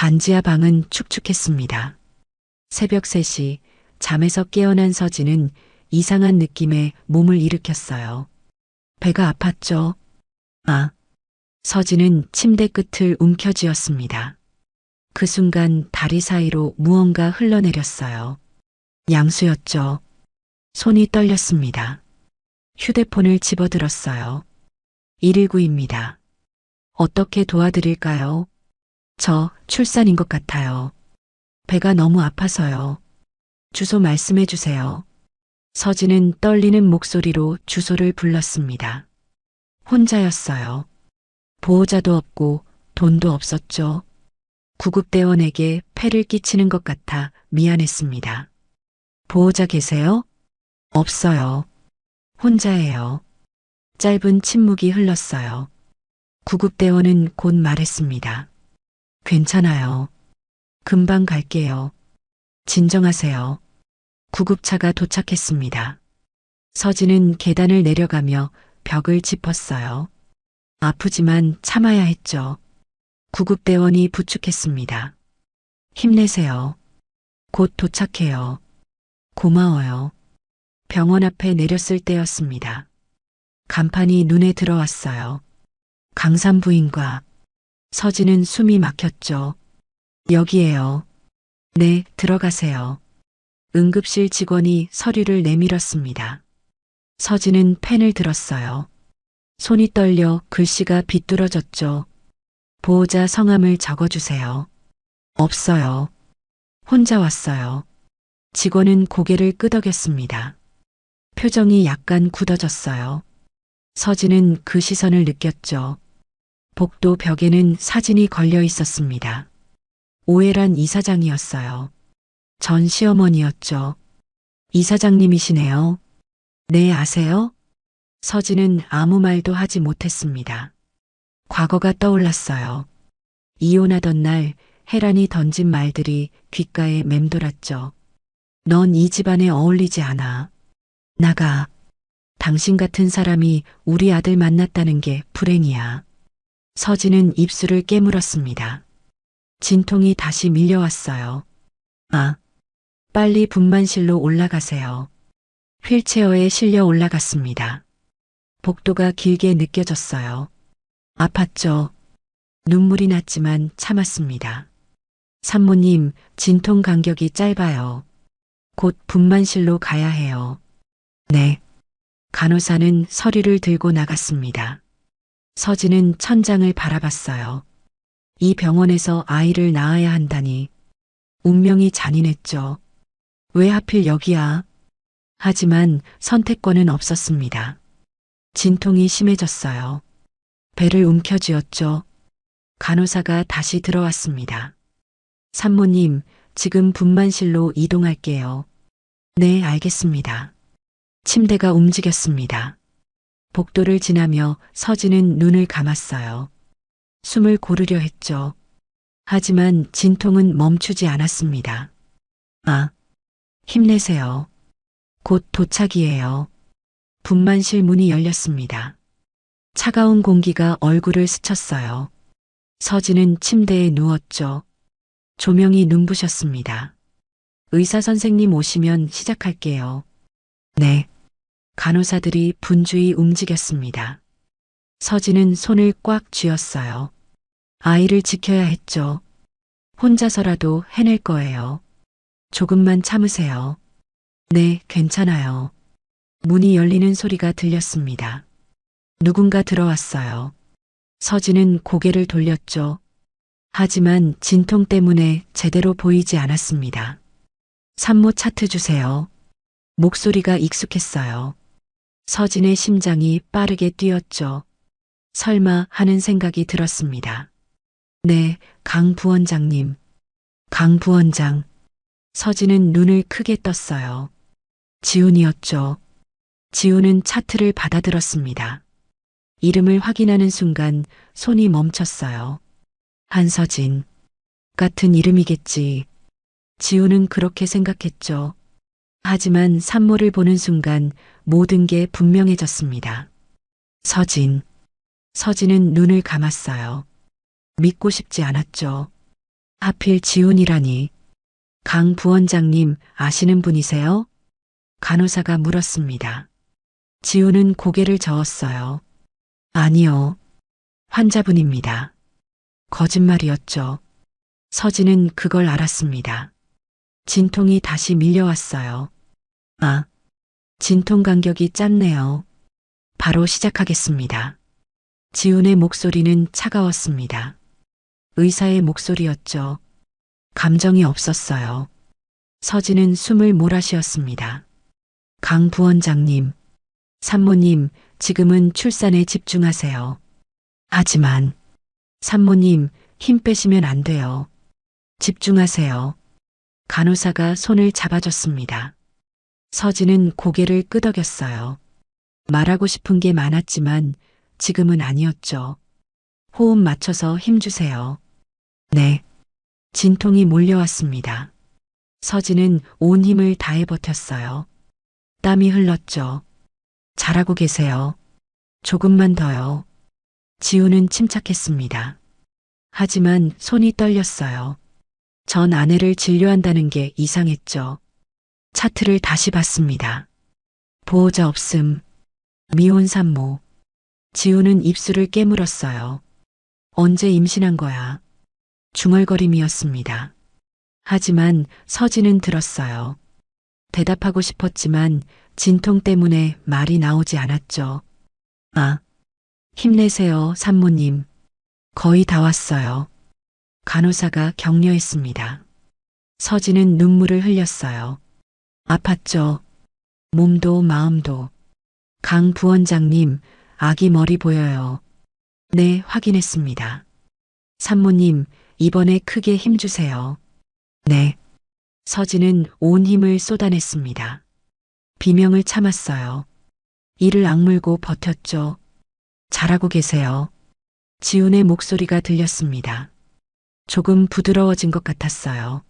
반지하 방은 축축했습니다. 새벽 3시 잠에서 깨어난 서진은 이상한 느낌에 몸을 일으켰어요. 배가 아팠죠? 아. 서진은 침대 끝을 움켜쥐었습니다. 그 순간 다리 사이로 무언가 흘러내렸어요. 양수였죠. 손이 떨렸습니다. 휴대폰을 집어들었어요. 119입니다. 어떻게 도와드릴까요? 저 출산인 것 같아요. 배가 너무 아파서요. 주소 말씀해 주세요. 서진은 떨리는 목소리로 주소를 불렀습니다. 혼자였어요. 보호자도 없고 돈도 없었죠. 구급대원에게 폐를 끼치는 것 같아 미안했습니다. 보호자 계세요? 없어요. 혼자예요. 짧은 침묵이 흘렀어요. 구급대원은 곧 말했습니다. 괜찮아요. 금방 갈게요. 진정하세요. 구급차가 도착했습니다. 서진은 계단을 내려가며 벽을 짚었어요. 아프지만 참아야 했죠. 구급대원이 부축했습니다. 힘내세요. 곧 도착해요. 고마워요. 병원 앞에 내렸을 때였습니다. 간판이 눈에 들어왔어요. 강산부인과. 서진은 숨이 막혔죠. 여기에요. 네, 들어가세요. 응급실 직원이 서류를 내밀었습니다. 서진은 펜을 들었어요. 손이 떨려 글씨가 비뚤어졌죠. 보호자 성함을 적어주세요. 없어요. 혼자 왔어요. 직원은 고개를 끄덕였습니다. 표정이 약간 굳어졌어요. 서진은 그 시선을 느꼈죠. 복도 벽에는 사진이 걸려 있었습니다. 오해란 이사장이었어요. 전 시어머니였죠. 이사장님이시네요. 네, 아세요? 서진은 아무 말도 하지 못했습니다. 과거가 떠올랐어요. 이혼하던 날 혜란이 던진 말들이 귓가에 맴돌았죠. 넌 이 집안에 어울리지 않아. 나가. 당신 같은 사람이 우리 아들 만났다는 게 불행이야. 서진은 입술을 깨물었습니다. 진통이 다시 밀려왔어요. 아, 빨리 분만실로 올라가세요. 휠체어에 실려 올라갔습니다. 복도가 길게 느껴졌어요. 아팠죠. 눈물이 났지만 참았습니다. 산모님, 진통 간격이 짧아요. 곧 분만실로 가야 해요. 네. 간호사는 서류를 들고 나갔습니다. 서진은 천장을 바라봤어요. 이 병원에서 아이를 낳아야 한다니. 운명이 잔인했죠. 왜 하필 여기야? 하지만 선택권은 없었습니다. 진통이 심해졌어요. 배를 움켜쥐었죠. 간호사가 다시 들어왔습니다. 산모님, 지금 분만실로 이동할게요. 네, 알겠습니다. 침대가 움직였습니다. 복도를 지나며 서진은 눈을 감았어요. 숨을 고르려 했죠. 하지만 진통은 멈추지 않았습니다. 아, 힘내세요. 곧 도착이에요. 분만실 문이 열렸습니다. 차가운 공기가 얼굴을 스쳤어요. 서진은 침대에 누웠죠. 조명이 눈부셨습니다. 의사 선생님 오시면 시작할게요. 네. 간호사들이 분주히 움직였습니다. 서진은 손을 꽉 쥐었어요. 아이를 지켜야 했죠. 혼자서라도 해낼 거예요. 조금만 참으세요. 네, 괜찮아요. 문이 열리는 소리가 들렸습니다. 누군가 들어왔어요. 서진은 고개를 돌렸죠. 하지만 진통 때문에 제대로 보이지 않았습니다. 산모 차트 주세요. 목소리가 익숙했어요. 서진의 심장이 빠르게 뛰었죠. 설마 하는 생각이 들었습니다. 네, 강 부원장님. 강 부원장. 서진은 눈을 크게 떴어요. 지훈이었죠. 지훈은 차트를 받아들었습니다. 이름을 확인하는 순간 손이 멈췄어요. 한서진. 같은 이름이겠지. 지훈은 그렇게 생각했죠. 하지만 산모를 보는 순간 모든 게 분명해졌습니다. 서진. 서진은 눈을 감았어요. 믿고 싶지 않았죠. 하필 지훈이라니. 강 부원장님 아시는 분이세요? 간호사가 물었습니다. 지훈은 고개를 저었어요. 아니요. 환자분입니다. 거짓말이었죠. 서진은 그걸 알았습니다. 진통이 다시 밀려왔어요. 아, 진통 간격이 짧네요. 바로 시작하겠습니다. 지훈의 목소리는 차가웠습니다. 의사의 목소리였죠. 감정이 없었어요. 서진은 숨을 몰아쉬었습니다. 강 부원장님, 산모님, 지금은 출산에 집중하세요. 하지만, 산모님, 힘 빼시면 안 돼요. 집중하세요. 간호사가 손을 잡아줬습니다. 서진은 고개를 끄덕였어요. 말하고 싶은 게 많았지만 지금은 아니었죠. 호흡 맞춰서 힘주세요. 네. 진통이 몰려왔습니다. 서진은 온 힘을 다해 버텼어요. 땀이 흘렀죠. 잘하고 계세요. 조금만 더요. 지우는 침착했습니다. 하지만 손이 떨렸어요. 전 아내를 진료한다는 게 이상했죠. 차트를 다시 봤습니다. 보호자 없음. 미혼 산모. 지우는 입술을 깨물었어요. 언제 임신한 거야? 중얼거림이었습니다. 하지만 서진은 들었어요. 대답하고 싶었지만 진통 때문에 말이 나오지 않았죠. 아, 힘내세요, 산모님. 거의 다 왔어요. 간호사가 격려했습니다. 서진은 눈물을 흘렸어요. 아팠죠. 몸도 마음도. 강 부원장님, 아기 머리 보여요. 네, 확인했습니다. 산모님, 이번에 크게 힘주세요. 네. 서진은 온 힘을 쏟아냈습니다. 비명을 참았어요. 이를 악물고 버텼죠. 잘하고 계세요. 지훈의 목소리가 들렸습니다. 조금 부드러워진 것 같았어요.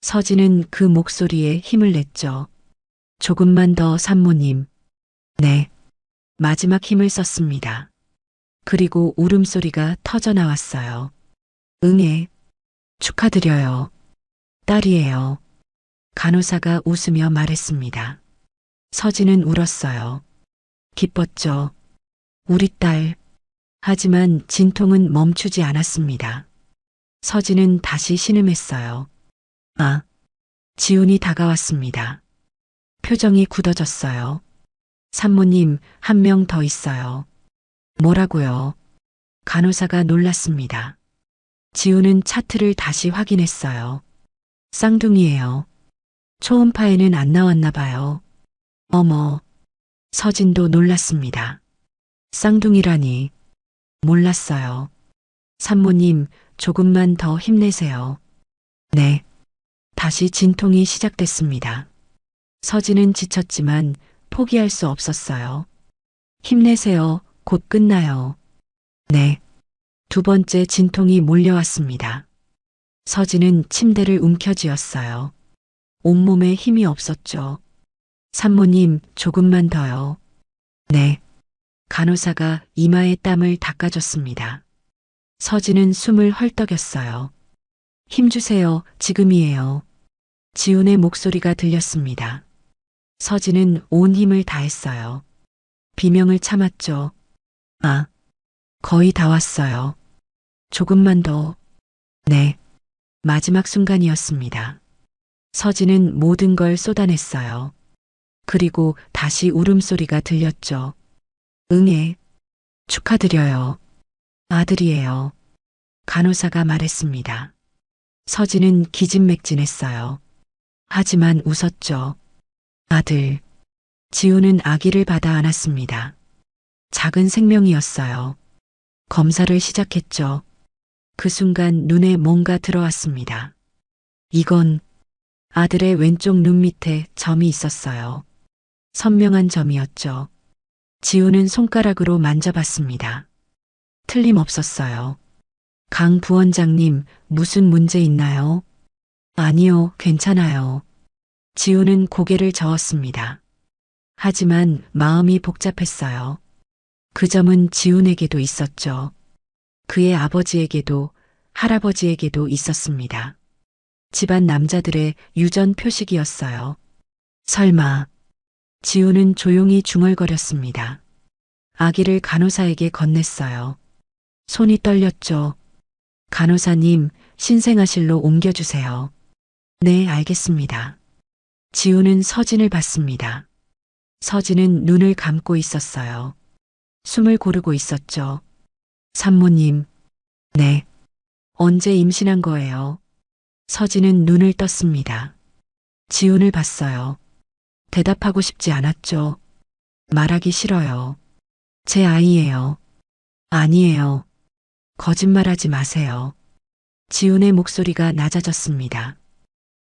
서진은 그 목소리에 힘을 냈죠. 조금만 더 산모님. 네. 마지막 힘을 썼습니다. 그리고 울음소리가 터져 나왔어요. 응애. 축하드려요. 딸이에요. 간호사가 웃으며 말했습니다. 서진은 울었어요. 기뻤죠. 우리 딸. 하지만 진통은 멈추지 않았습니다. 서진은 다시 신음했어요. 아. 지훈이 다가왔습니다. 표정이 굳어졌어요. 산모님, 한 명 더 있어요. 뭐라고요? 간호사가 놀랐습니다. 지훈은 차트를 다시 확인했어요. 쌍둥이에요. 초음파에는 안 나왔나 봐요. 어머. 서진도 놀랐습니다. 쌍둥이라니. 몰랐어요. 산모님, 조금만 더 힘내세요. 네. 다시 진통이 시작됐습니다. 서진은 지쳤지만 포기할 수 없었어요. 힘내세요. 곧 끝나요. 네. 두 번째 진통이 몰려왔습니다. 서진은 침대를 움켜쥐었어요. 온몸에 힘이 없었죠. 산모님, 조금만 더요. 네. 간호사가 이마에 땀을 닦아줬습니다. 서진은 숨을 헐떡였어요. 힘주세요. 지금이에요. 지훈의 목소리가 들렸습니다. 서진은 온 힘을 다했어요. 비명을 참았죠. 아, 거의 다 왔어요. 조금만 더. 네. 마지막 순간이었습니다. 서진은 모든 걸 쏟아냈어요. 그리고 다시 울음소리가 들렸죠. 응애. 축하드려요. 아들이에요. 간호사가 말했습니다. 서진은 기진맥진했어요. 하지만 웃었죠. 아들. 지우는 아기를 받아 안았습니다. 작은 생명이었어요. 검사를 시작했죠. 그 순간 눈에 뭔가 들어왔습니다. 이건 아들의 왼쪽 눈 밑에 점이 있었어요. 선명한 점이었죠. 지우는 손가락으로 만져봤습니다. 틀림없었어요. 강 부원장님, 무슨 문제 있나요? 아니요, 괜찮아요. 지우는 고개를 저었습니다. 하지만 마음이 복잡했어요. 그 점은 지훈에게도 있었죠. 그의 아버지에게도, 할아버지에게도 있었습니다. 집안 남자들의 유전 표식이었어요. 설마. 지우는 조용히 중얼거렸습니다. 아기를 간호사에게 건넸어요. 손이 떨렸죠. 간호사님, 신생아실로 옮겨주세요. 네, 알겠습니다. 지우는 서진을 봤습니다. 서진은 눈을 감고 있었어요. 숨을 고르고 있었죠. 산모님. 네. 언제 임신한 거예요? 서진은 눈을 떴습니다. 지훈을 봤어요. 대답하고 싶지 않았죠. 말하기 싫어요. 제 아이예요. 아니에요. 거짓말하지 마세요. 지훈의 목소리가 낮아졌습니다.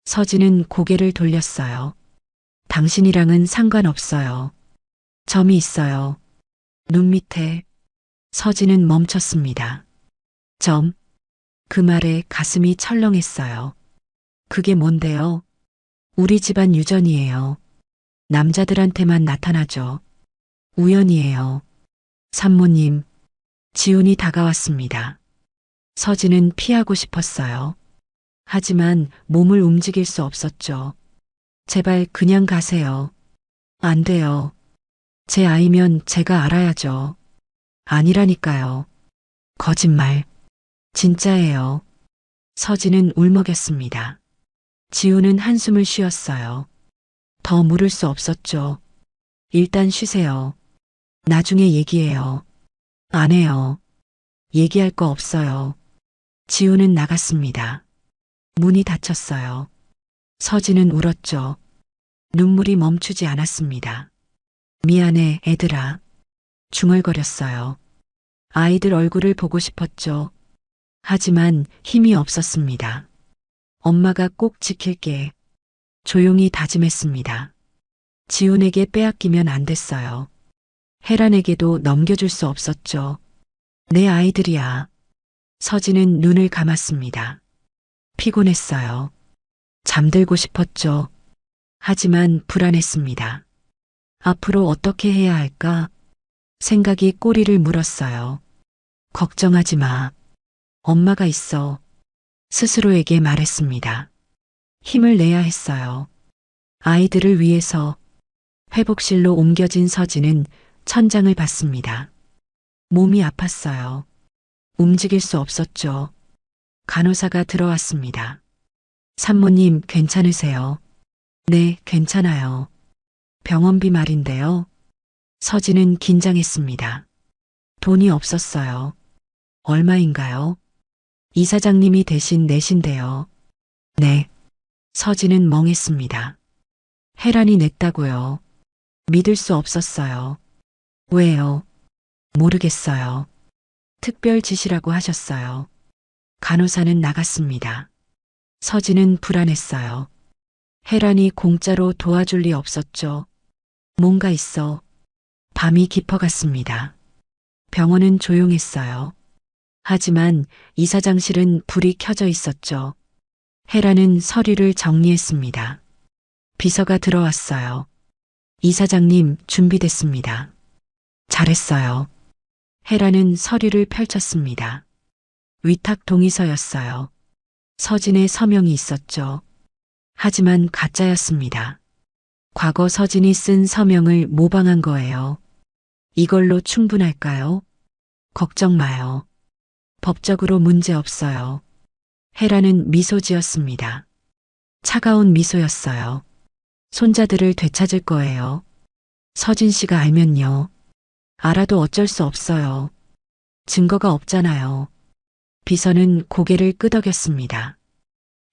서진은 고개를 돌렸어요. 당신이랑은 상관없어요. 점이 있어요. 눈 밑에. 서진은 멈췄습니다. 점. 그 말에 가슴이 철렁했어요. 그게 뭔데요? 우리 집안 유전이에요. 남자들한테만 나타나죠. 우연이에요. 산모님. 지훈이 다가왔습니다. 서진은 피하고 싶었어요. 하지만 몸을 움직일 수 없었죠. 제발 그냥 가세요. 안 돼요. 제 아이면 제가 알아야죠. 아니라니까요. 거짓말. 진짜예요. 서진은 울먹였습니다. 지우는 한숨을 쉬었어요. 더 물을 수 없었죠. 일단 쉬세요. 나중에 얘기해요. 안 해요. 얘기할 거 없어요. 지우는 나갔습니다. 문이 닫혔어요. 서진은 울었죠. 눈물이 멈추지 않았습니다. 미안해, 애들아. 중얼거렸어요. 아이들 얼굴을 보고 싶었죠. 하지만 힘이 없었습니다. 엄마가 꼭 지킬게. 조용히 다짐했습니다. 지훈에게 빼앗기면 안 됐어요. 혜란에게도 넘겨줄 수 없었죠. 내 아이들이야. 서진은 눈을 감았습니다. 피곤했어요. 잠들고 싶었죠. 하지만 불안했습니다. 앞으로 어떻게 해야 할까? 생각이 꼬리를 물었어요. 걱정하지 마. 엄마가 있어. 스스로에게 말했습니다. 힘을 내야 했어요. 아이들을 위해서. 회복실로 옮겨진 서진은 천장을 봤습니다. 몸이 아팠어요. 움직일 수 없었죠. 간호사가 들어왔습니다. 산모님 괜찮으세요? 네, 괜찮아요. 병원비 말인데요. 서진은 긴장했습니다. 돈이 없었어요. 얼마인가요? 이사장님이 대신 내신대요. 네. 서진은 멍했습니다. 혜란이 냈다고요. 믿을 수 없었어요. 왜요? 모르겠어요. 특별 지시라고 하셨어요. 간호사는 나갔습니다. 서진은 불안했어요. 혜란이 공짜로 도와줄 리 없었죠. 뭔가 있어. 밤이 깊어갔습니다. 병원은 조용했어요. 하지만 이사장실은 불이 켜져 있었죠. 혜란은 서류를 정리했습니다. 비서가 들어왔어요. 이사장님, 준비됐습니다. 잘했어요. 혜란은 서류를 펼쳤습니다. 위탁 동의서였어요. 서진의 서명이 있었죠. 하지만 가짜였습니다. 과거 서진이 쓴 서명을 모방한 거예요. 이걸로 충분할까요? 걱정 마요. 법적으로 문제 없어요. 혜란은 미소 지었습니다. 차가운 미소였어요. 손자들을 되찾을 거예요. 서진 씨가 알면요. 알아도 어쩔 수 없어요. 증거가 없잖아요. 비서는 고개를 끄덕였습니다.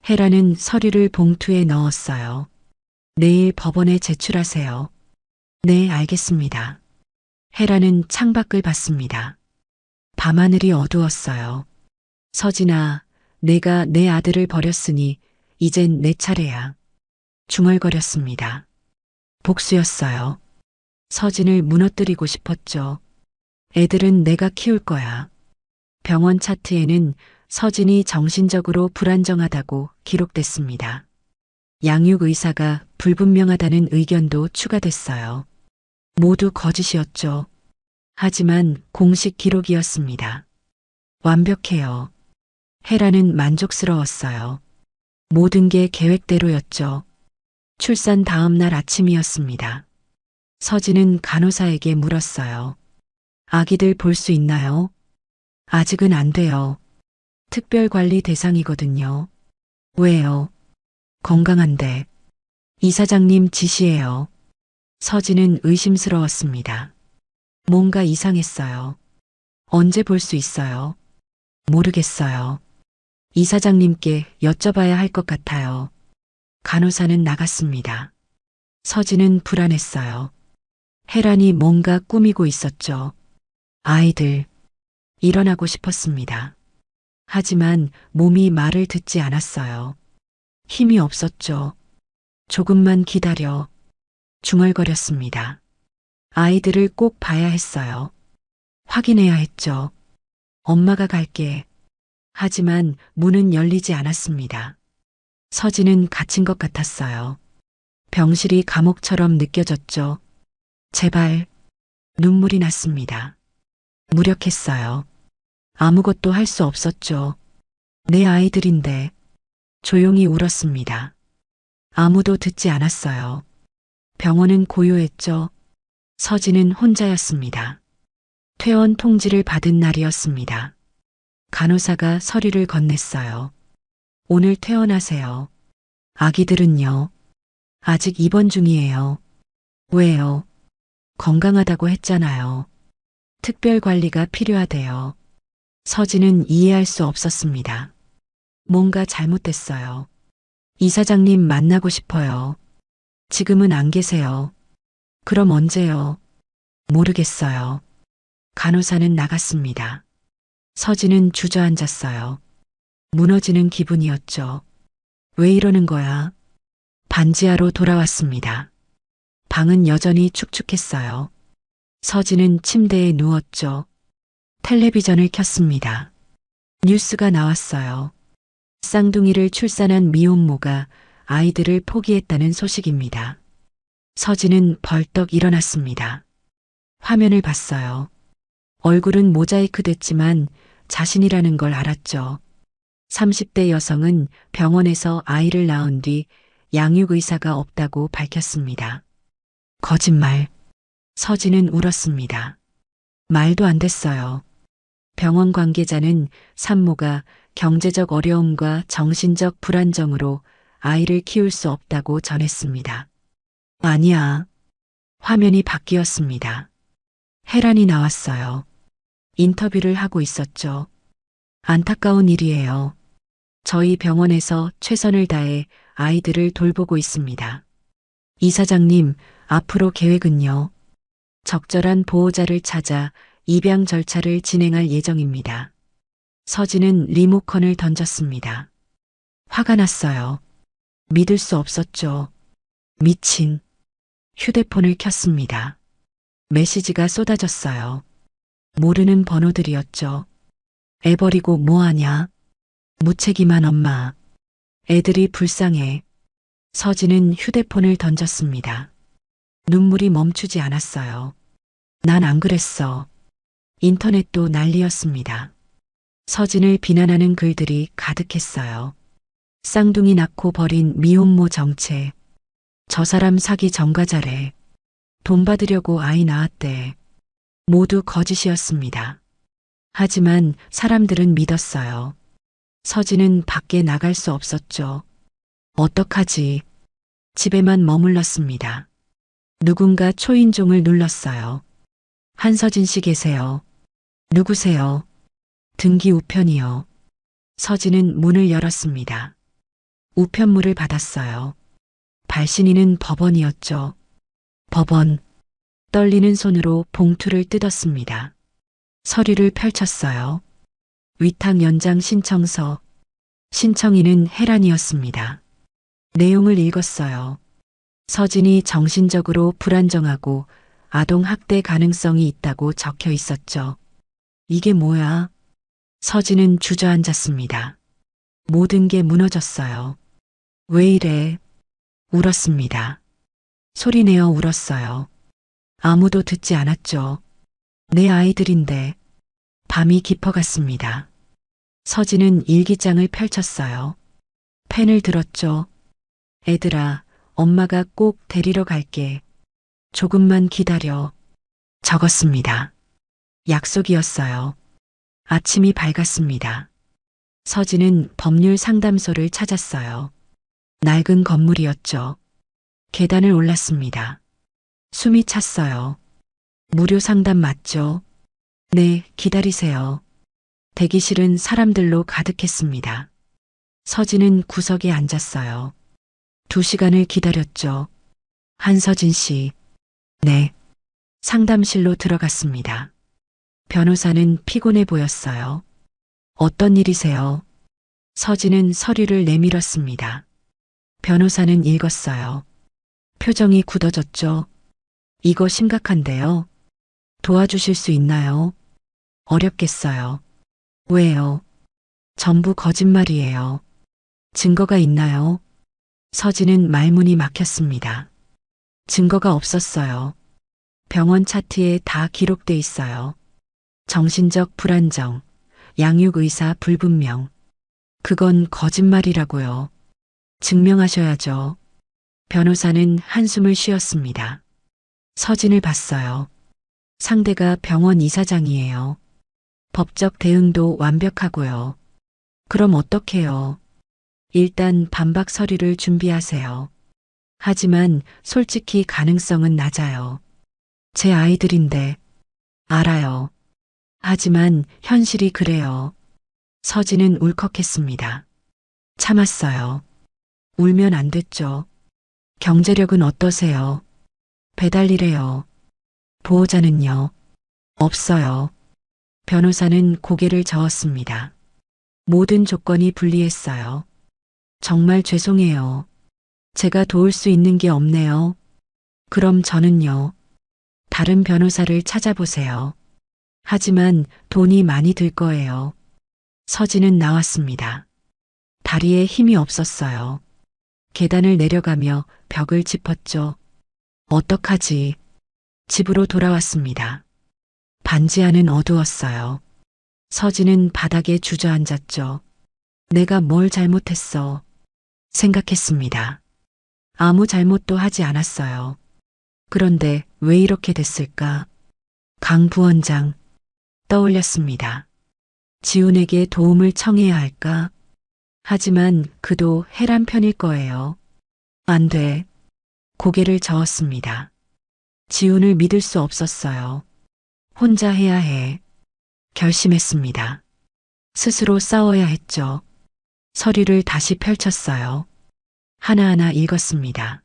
혜란은 서류를 봉투에 넣었어요. 내일 법원에 제출하세요. 네, 알겠습니다. 혜란은 창밖을 봤습니다. 밤하늘이 어두웠어요. 서진아, 내가 내 아들을 버렸으니 이젠 내 차례야. 중얼거렸습니다. 복수였어요. 서진을 무너뜨리고 싶었죠. 애들은 내가 키울 거야. 병원 차트에는 서진이 정신적으로 불안정하다고 기록됐습니다. 양육 의사가 불분명하다는 의견도 추가됐어요. 모두 거짓이었죠. 하지만 공식 기록이었습니다. 완벽해요. 헤라는 만족스러웠어요. 모든 게 계획대로였죠. 출산 다음 날 아침이었습니다. 서진은 간호사에게 물었어요. 아기들 볼 수 있나요? 아직은 안 돼요. 특별관리 대상이거든요. 왜요? 건강한데. 이사장님 지시예요. 서진은 의심스러웠습니다. 뭔가 이상했어요. 언제 볼 수 있어요? 모르겠어요. 이사장님께 여쭤봐야 할 것 같아요. 간호사는 나갔습니다. 서진은 불안했어요. 혜란이 뭔가 꾸미고 있었죠. 아이들, 일어나고 싶었습니다. 하지만 몸이 말을 듣지 않았어요. 힘이 없었죠. 조금만 기다려. 중얼거렸습니다. 아이들을 꼭 봐야 했어요. 확인해야 했죠. 엄마가 갈게. 하지만 문은 열리지 않았습니다. 서진은 갇힌 것 같았어요. 병실이 감옥처럼 느껴졌죠. 제발. 눈물이 났습니다. 무력했어요. 아무것도 할 수 없었죠. 내 아이들인데. 조용히 울었습니다. 아무도 듣지 않았어요. 병원은 고요했죠. 서진은 혼자였습니다. 퇴원 통지를 받은 날이었습니다. 간호사가 서류를 건넸어요. 오늘 퇴원하세요. 아기들은요? 아직 입원 중이에요. 왜요? 건강하다고 했잖아요. 특별관리가 필요하대요. 서진은 이해할 수 없었습니다. 뭔가 잘못됐어요. 이사장님 만나고 싶어요. 지금은 안 계세요. 그럼 언제요? 모르겠어요. 간호사는 나갔습니다. 서진은 주저앉았어요. 무너지는 기분이었죠. 왜 이러는 거야? 반지하로 돌아왔습니다. 방은 여전히 축축했어요. 서진은 침대에 누웠죠. 텔레비전을 켰습니다. 뉴스가 나왔어요. 쌍둥이를 출산한 미혼모가 아이들을 포기했다는 소식입니다. 서진은 벌떡 일어났습니다. 화면을 봤어요. 얼굴은 모자이크 됐지만 자신이라는 걸 알았죠. 30대 여성은 병원에서 아이를 낳은 뒤 양육의사가 없다고 밝혔습니다. 거짓말. 서진은 울었습니다. 말도 안 됐어요. 병원 관계자는 산모가 경제적 어려움과 정신적 불안정으로 아이를 키울 수 없다고 전했습니다. 아니야. 화면이 바뀌었습니다. 혜란이 나왔어요. 인터뷰를 하고 있었죠. 안타까운 일이에요. 저희 병원에서 최선을 다해 아이들을 돌보고 있습니다. 이사장님, 앞으로 계획은요? 적절한 보호자를 찾아 입양 절차를 진행할 예정입니다. 서진은 리모컨을 던졌습니다. 화가 났어요. 믿을 수 없었죠. 미친. 휴대폰을 켰습니다. 메시지가 쏟아졌어요. 모르는 번호들이었죠. 애 버리고 뭐하냐? 무책임한 엄마. 애들이 불쌍해. 서진은 휴대폰을 던졌습니다. 눈물이 멈추지 않았어요. 난 안 그랬어. 인터넷도 난리였습니다. 서진을 비난하는 글들이 가득했어요. 쌍둥이 낳고 버린 미혼모 정체. 저 사람 사기 전과자래. 돈 받으려고 아이 낳았대. 모두 거짓이었습니다. 하지만 사람들은 믿었어요. 서진은 밖에 나갈 수 없었죠. 어떡하지? 집에만 머물렀습니다. 누군가 초인종을 눌렀어요. 한서진 씨 계세요. 누구세요? 등기 우편이요. 서진은 문을 열었습니다. 우편물을 받았어요. 발신인은 법원이었죠. 법원. 떨리는 손으로 봉투를 뜯었습니다. 서류를 펼쳤어요. 위탁 연장 신청서. 신청인은 혜란이었습니다. 내용을 읽었어요. 서진이 정신적으로 불안정하고 아동 학대 가능성이 있다고 적혀 있었죠. 이게 뭐야? 서진은 주저앉았습니다. 모든 게 무너졌어요. 왜 이래? 울었습니다. 소리내어 울었어요. 아무도 듣지 않았죠. 내 아이들인데. 밤이 깊어갔습니다. 서진은 일기장을 펼쳤어요. 펜을 들었죠. 애들아, 엄마가 꼭 데리러 갈게. 조금만 기다려. 적었습니다. 약속이었어요. 아침이 밝았습니다. 서진은 법률 상담소를 찾았어요. 낡은 건물이었죠. 계단을 올랐습니다. 숨이 찼어요. 무료 상담 맞죠? 네, 기다리세요. 대기실은 사람들로 가득했습니다. 서진은 구석에 앉았어요. 2시간을 기다렸죠. 한서진 씨. 네. 상담실로 들어갔습니다. 변호사는 피곤해 보였어요. 어떤 일이세요? 서진은 서류를 내밀었습니다. 변호사는 읽었어요. 표정이 굳어졌죠. 이거 심각한데요. 도와주실 수 있나요? 어렵겠어요. 왜요? 전부 거짓말이에요. 증거가 있나요? 서진은 말문이 막혔습니다. 증거가 없었어요. 병원 차트에 다 기록돼 있어요. 정신적 불안정, 양육의사 불분명. 그건 거짓말이라고요. 증명하셔야죠. 변호사는 한숨을 쉬었습니다. 서진을 봤어요. 상대가 병원 이사장이에요. 법적 대응도 완벽하고요. 그럼 어떡해요? 일단 반박 서류를 준비하세요. 하지만 솔직히 가능성은 낮아요. 제 아이들인데. 알아요. 하지만 현실이 그래요. 서진은 울컥했습니다. 참았어요. 울면 안 됐죠. 경제력은 어떠세요? 배달일해요. 보호자는요? 없어요. 변호사는 고개를 저었습니다. 모든 조건이 불리했어요. 정말 죄송해요. 제가 도울 수 있는 게 없네요. 그럼 저는요. 다른 변호사를 찾아보세요. 하지만 돈이 많이 들 거예요. 서진은 나왔습니다. 다리에 힘이 없었어요. 계단을 내려가며 벽을 짚었죠. 어떡하지? 집으로 돌아왔습니다. 반지 안은 어두웠어요. 서진은 바닥에 주저앉았죠. 내가 뭘 잘못했어? 생각했습니다. 아무 잘못도 하지 않았어요. 그런데 왜 이렇게 됐을까? 강 부원장 떠올렸습니다. 지훈에게 도움을 청해야 할까? 하지만 그도 해란 편일 거예요. 안 돼. 고개를 저었습니다. 지훈을 믿을 수 없었어요. 혼자 해야 해. 결심했습니다. 스스로 싸워야 했죠. 서류를 다시 펼쳤어요. 하나하나 읽었습니다.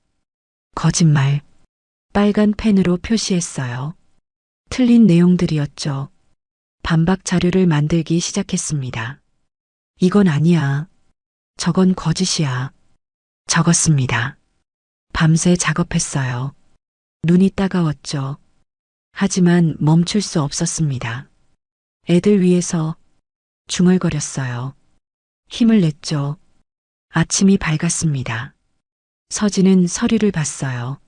거짓말. 빨간 펜으로 표시했어요. 틀린 내용들이었죠. 반박 자료를 만들기 시작했습니다. 이건 아니야. 저건 거짓이야. 적었습니다. 밤새 작업했어요. 눈이 따가웠죠. 하지만 멈출 수 없었습니다. 애들 위해서 중얼거렸어요. 힘을 냈죠. 아침이 밝았습니다. 서진은 서류를 봤어요.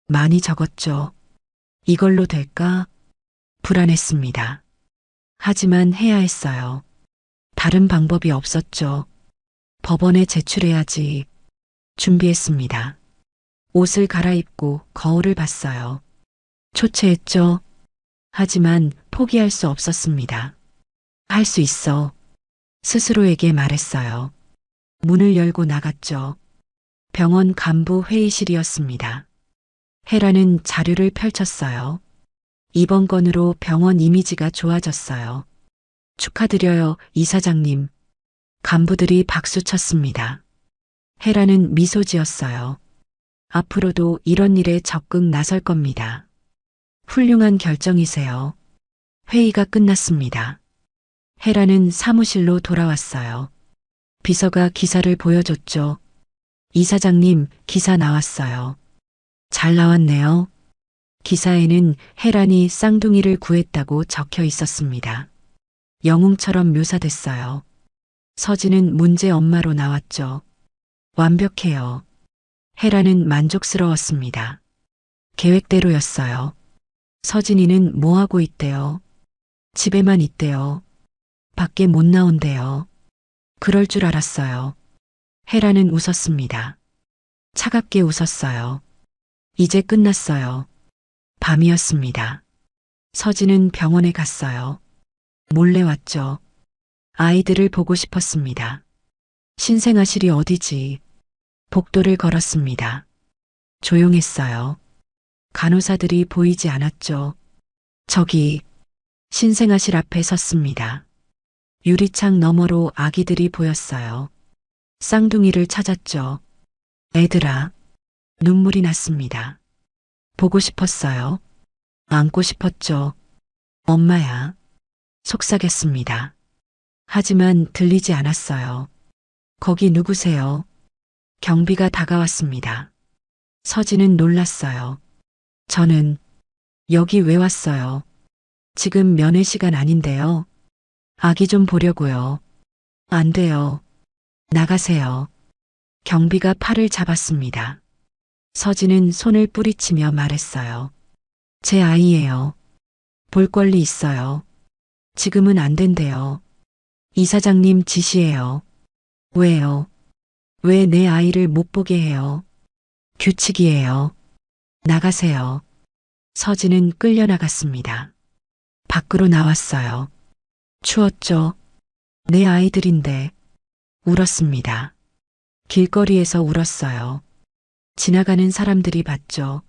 많이 적었죠. 이걸로 될까? 불안했습니다. 하지만 해야 했어요. 다른 방법이 없었죠. 법원에 제출해야지. 준비했습니다. 옷을 갈아입고 거울을 봤어요. 초췌했죠. 하지만 포기할 수 없었습니다. 할 수 있어. 스스로에게 말했어요. 문을 열고 나갔죠. 병원 간부 회의실이었습니다. 헤라는 자료를 펼쳤어요. 이번 건으로 병원 이미지가 좋아졌어요. 축하드려요, 이사장님. 간부들이 박수 쳤습니다. 헤라는 미소 지었어요. 앞으로도 이런 일에 적극 나설 겁니다. 훌륭한 결정이세요. 회의가 끝났습니다. 헤라는 사무실로 돌아왔어요. 비서가 기사를 보여줬죠. 이사장님, 기사 나왔어요. 잘 나왔네요. 기사에는 헤란이 쌍둥이를 구했다고 적혀 있었습니다. 영웅처럼 묘사됐어요. 서진은 문제 엄마로 나왔죠. 완벽해요. 헤란은 만족스러웠습니다. 계획대로였어요. 서진이는 뭐 하고 있대요? 집에만 있대요. 밖에 못 나온대요. 그럴 줄 알았어요. 혜라는 웃었습니다. 차갑게 웃었어요. 이제 끝났어요. 밤이었습니다. 서진은 병원에 갔어요. 몰래 왔죠. 아이들을 보고 싶었습니다. 신생아실이 어디지? 복도를 걸었습니다. 조용했어요. 간호사들이 보이지 않았죠. 저기 신생아실 앞에 섰습니다. 유리창 너머로 아기들이 보였어요. 쌍둥이를 찾았죠. 애들아, 눈물이 났습니다. 보고 싶었어요. 안고 싶었죠. 엄마야. 속삭였습니다. 하지만 들리지 않았어요. 거기 누구세요? 경비가 다가왔습니다. 서진은 놀랐어요. 저는 여기 왜 왔어요? 지금 면회 시간 아닌데요. 아기 좀 보려고요. 안 돼요. 나가세요. 경비가 팔을 잡았습니다. 서진은 손을 뿌리치며 말했어요. 제 아이예요. 볼 권리 있어요. 지금은 안 된대요. 이사장님 지시예요. 왜요? 왜 내 아이를 못 보게 해요? 규칙이에요. 나가세요. 서진은 끌려나갔습니다. 밖으로 나왔어요. 추웠죠? 내 아이들인데. 울었습니다. 길거리에서 울었어요. 지나가는 사람들이 봤죠.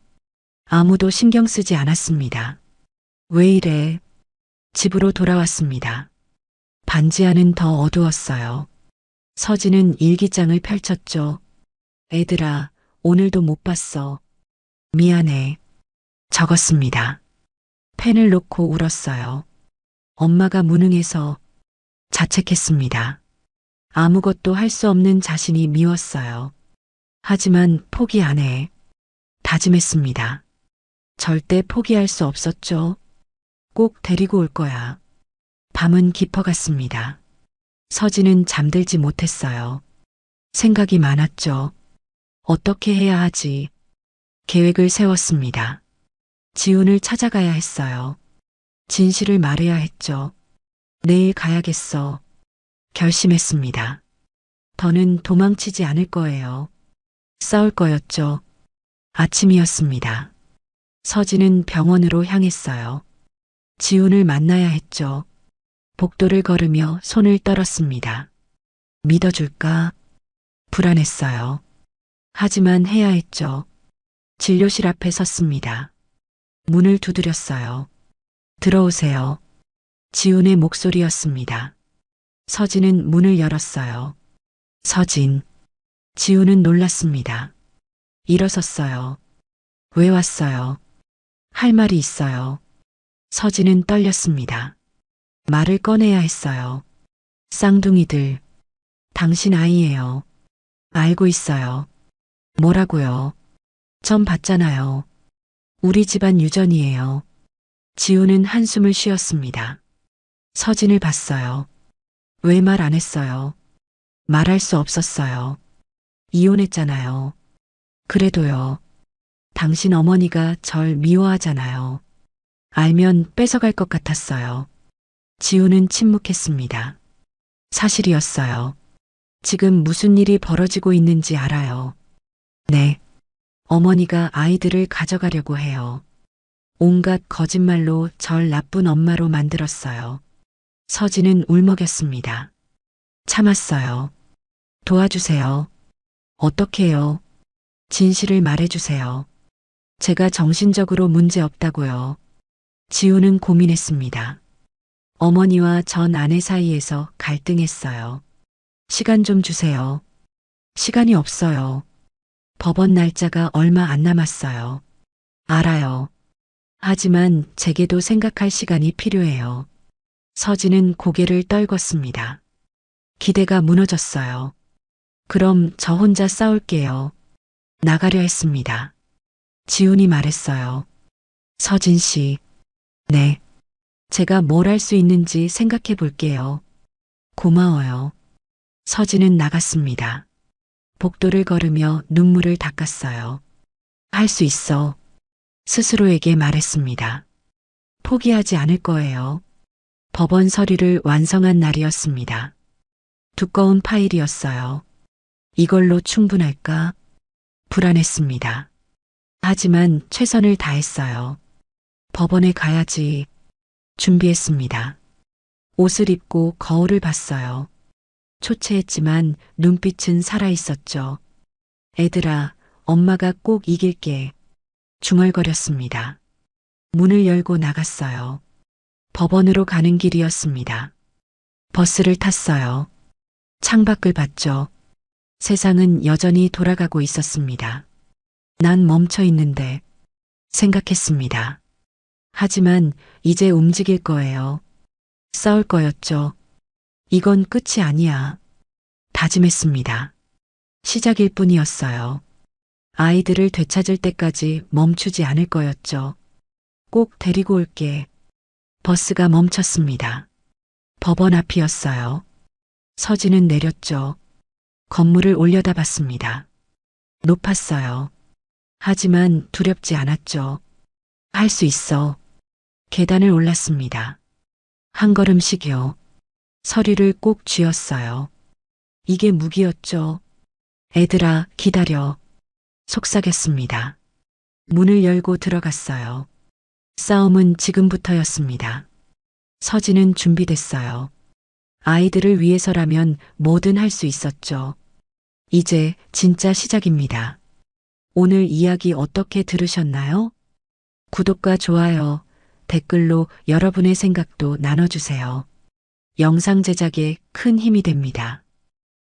아무도 신경 쓰지 않았습니다. 왜 이래? 집으로 돌아왔습니다. 반지 안은 더 어두웠어요. 서진은 일기장을 펼쳤죠. 애들아, 오늘도 못 봤어. 미안해. 적었습니다. 펜을 놓고 울었어요. 엄마가 무능해서 자책했습니다. 아무것도 할 수 없는 자신이 미웠어요. 하지만 포기 안 해. 다짐했습니다. 절대 포기할 수 없었죠. 꼭 데리고 올 거야. 밤은 깊어갔습니다. 서진은 잠들지 못했어요. 생각이 많았죠. 어떻게 해야 하지? 계획을 세웠습니다. 지훈을 찾아가야 했어요. 진실을 말해야 했죠. 내일 가야겠어. 결심했습니다. 더는 도망치지 않을 거예요. 싸울 거였죠. 아침이었습니다. 서진은 병원으로 향했어요. 지훈을 만나야 했죠. 복도를 걸으며 손을 떨었습니다. 믿어줄까? 불안했어요. 하지만 해야 했죠. 진료실 앞에 섰습니다. 문을 두드렸어요. 들어오세요. 지훈의 목소리였습니다. 서진은 문을 열었어요. 서진. 지훈은 놀랐습니다. 일어섰어요. 왜 왔어요? 할 말이 있어요. 서진은 떨렸습니다. 말을 꺼내야 했어요. 쌍둥이들. 당신 아이예요. 알고 있어요. 뭐라고요? 전 봤잖아요. 우리 집안 유전이에요. 지우는 한숨을 쉬었습니다. 서진을 봤어요. 왜 말 안 했어요? 말할 수 없었어요. 이혼했잖아요. 그래도요. 당신 어머니가 절 미워하잖아요. 알면 뺏어갈 것 같았어요. 지우는 침묵했습니다. 사실이었어요. 지금 무슨 일이 벌어지고 있는지 알아요. 네. 어머니가 아이들을 가져가려고 해요. 온갖 거짓말로 절 나쁜 엄마로 만들었어요. 서진은 울먹였습니다. 참았어요. 도와주세요. 어떻게요? 진실을 말해주세요. 제가 정신적으로 문제 없다고요. 지우는 고민했습니다. 어머니와 전 아내 사이에서 갈등했어요. 시간 좀 주세요. 시간이 없어요. 법원 날짜가 얼마 안 남았어요. 알아요. 하지만 제게도 생각할 시간이 필요해요. 서진은 고개를 떨궜습니다. 기대가 무너졌어요. 그럼 저 혼자 싸울게요. 나가려 했습니다. 지훈이 말했어요. 서진 씨. 네. 제가 뭘 할 수 있는지 생각해 볼게요. 고마워요. 서진은 나갔습니다. 복도를 걸으며 눈물을 닦았어요. 할 수 있어. 스스로에게 말했습니다. 포기하지 않을 거예요. 법원 서류를 완성한 날이었습니다. 두꺼운 파일이었어요. 이걸로 충분할까? 불안했습니다. 하지만 최선을 다했어요. 법원에 가야지. 준비했습니다. 옷을 입고 거울을 봤어요. 초췌했지만 눈빛은 살아있었죠. 애들아, 엄마가 꼭 이길게. 중얼거렸습니다. 문을 열고 나갔어요. 법원으로 가는 길이었습니다. 버스를 탔어요. 창밖을 봤죠. 세상은 여전히 돌아가고 있었습니다. 난 멈춰 있는데 생각했습니다. 하지만 이제 움직일 거예요. 싸울 거였죠. 이건 끝이 아니야. 다짐했습니다. 시작일 뿐이었어요. 아이들을 되찾을 때까지 멈추지 않을 거였죠. 꼭 데리고 올게. 버스가 멈췄습니다. 법원 앞이었어요. 서진은 내렸죠. 건물을 올려다봤습니다. 높았어요. 하지만 두렵지 않았죠. 할 수 있어. 계단을 올랐습니다. 한 걸음씩요. 서류를 꼭 쥐었어요. 이게 무기였죠. 애들아, 기다려. 속삭였습니다. 문을 열고 들어갔어요. 싸움은 지금부터였습니다. 서진은 준비됐어요. 아이들을 위해서라면 뭐든 할 수 있었죠. 이제 진짜 시작입니다. 오늘 이야기 어떻게 들으셨나요? 구독과 좋아요, 댓글로 여러분의 생각도 나눠주세요. 영상 제작에 큰 힘이 됩니다.